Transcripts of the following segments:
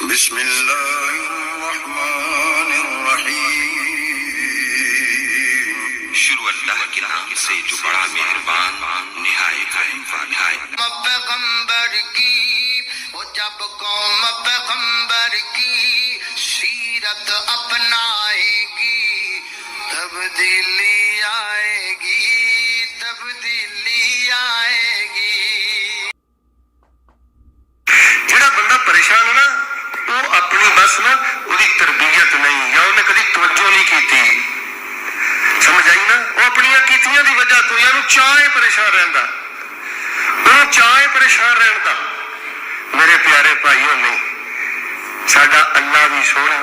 بسم اللہ الرحمن الرحیم۔ شروع اللہ کے نام سے جو بڑا مہربان نہایت رحم والا ہے۔ پیغمبر کی وہ جب قوم پیغمبر کی سیرت اپنائے گی تبدیلی آئے گی، تبدیلی آئے گی۔ جڑا بندہ پریشان ہے نا وہ اپنی بس نا وہی تربیت نہیں یا انہیں کدی توجہ نہیں کی، سمجھ آئی نا؟ وہ اپنی کیتیاں دی وجہ تو یا چاہے پریشان رہندا، وہ چاہے پریشان رہندا۔ میرے پیارے بھائیوں نے ساڈا اللہ بھی سونا،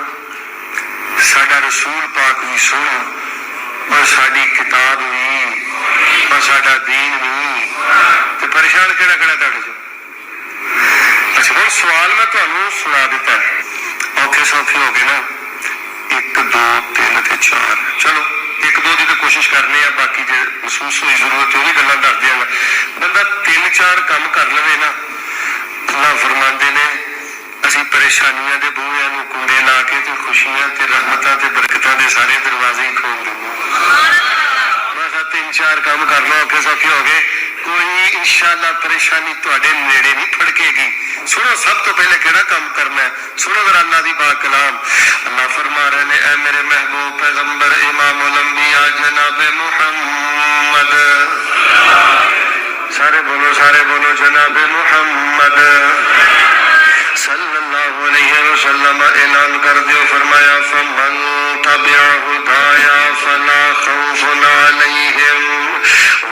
ساڈا رسول پاک بھی سونا، اور ساری کتاب بھی اور ساڈا دین بھی، تو پریشان کہڑا کہڑا تھوڑے جو۔ اچھا ہوں سوال میں تمہیں سنا دیتا ہے، اوکھے سوکھے ہو گئے نا، 1 2 3 تے 4، چلو 1 2 کی تو کوشش کرنے ہیں، باقی جو محسوس ہوئی ضرورت ہے وہ بھی گلاں دس دیا گا۔ بندہ 3 4 کام کر لے نا، اللہ فرماندے نے اسی پریشانیاں دے بوہیاں نوں کنڈے لا کے تے خوشیاں تے رحمتاں تے برکتاں دے سارے دروازے ہی کھول دینے۔ بس 3 4 کام کر لو، اوکھے سوکھے ہو گئے، کوئی انشاءاللہ پریشانی تواڈے نیڑے نہیں پھڑکے گی۔ سنو سب تو پہلے کہڑا کام کرنا ہے، سنو ذرا اللہ دی پاک کلام۔ اللہ فرما رہے ہیں اے میرے محبوب پیغمبر امام الانبیاء جناب محمد، سارے بولو جناب محمد صلی اللہ علیہ وسلم اعلان کر دیو، فرمایا فمن تبع ہدایا فلا خوف علیہم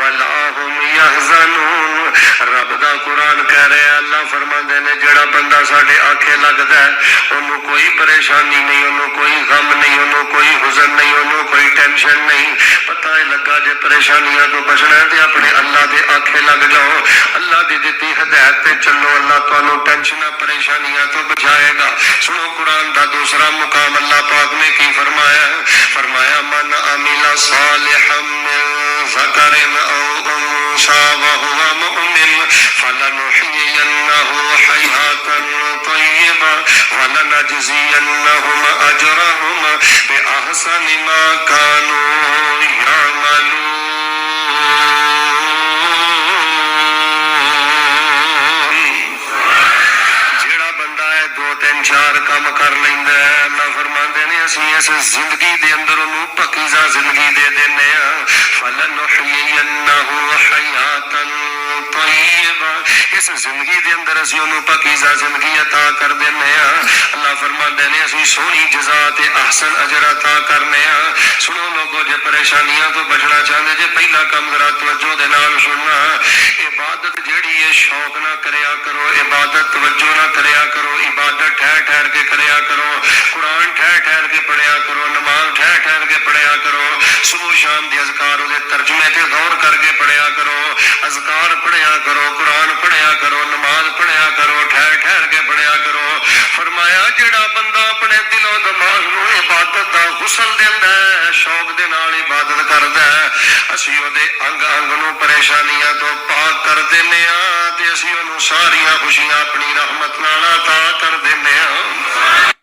ولا هم يحزنون۔ رب دا قرآن کہہ رہے ہیں، اللہ فرماندے نے جڑا بندہ ساڈے آکھے لگدا ہے انہوں کوئی پریشانی نہیں، انہوں کوئی غم نہیں، انہوں کوئی حزن نہیں، انہوں کوئی ٹینشن نہیں۔ پتہ ہے لگا جے پریشانیاں تو بچنا ہے تے اپنے اللہ دے آکھے لگ جاؤ، اللہ دی دتی ہدایت تے چلو، اللہ تانوں ٹینشناں پریشانیاں تو بچائے گا۔ سنو قرآن دا دوسرا مقام اللہ پاک نے کی فرمایا، فرمایا من عمل صالحا من ذکر او انثى وهو مؤمن فلنحيينه حياة طيبة ولنجزينهم أجرهم بأحسن ما كانوا يعملون۔ جیڑا بندہ ہے 2 3 4 کام کر لیندا ہے، اللہ فرماندے نے اسی اس زندگی دے اندر انہوں پکیزہ زندگی دے دینے ہیں، فلنحيينه حياة طیبہ، اس زندگی دے اندر اسی انہوں پاکیزہ زندگی عطا کر دینے ہیں۔ اللہ فرماندے نے اسی سونی جزا تے احسن اجر عطا کرنے ہیں۔ سنو لوگو جے پریشانیاں تو بچنا چاہتے جے پہلا کام ذرا توجہ دے نال سننا، عبادت جیڑی ہے شوق نہ کریا کرو، عبادت توجہ نہ کریا کرو، عبادت ٹھہر ٹھہر کے کریا کرو، قرآن ٹھہر ٹھہر کے پڑھیا کرو، نماز ٹھہر ٹھہر کے پڑھیا کرو، صبح شام دی اذکار دے ترجمے تے غور کر کے پڑھیا کرو، اذکار پڑھیا کرو، قرآن پڑھیا کرو، نماز پڑھیا کرو، ٹھہر ٹھہر کے پڑھیا کرو۔ فرمایا جڑا بندہ اپنے دل و دماغ نوں عبادت دا غسل دیندا ہے، شوق دے نال عبادت کردا ہے، اسی او دے انگ انگ نوں پریشانیاں تو پاک کر دینے ہاں تے اسی اونوں ساریاں خوشیاں اپنی رحمت نال عطا کر دینے ہاں۔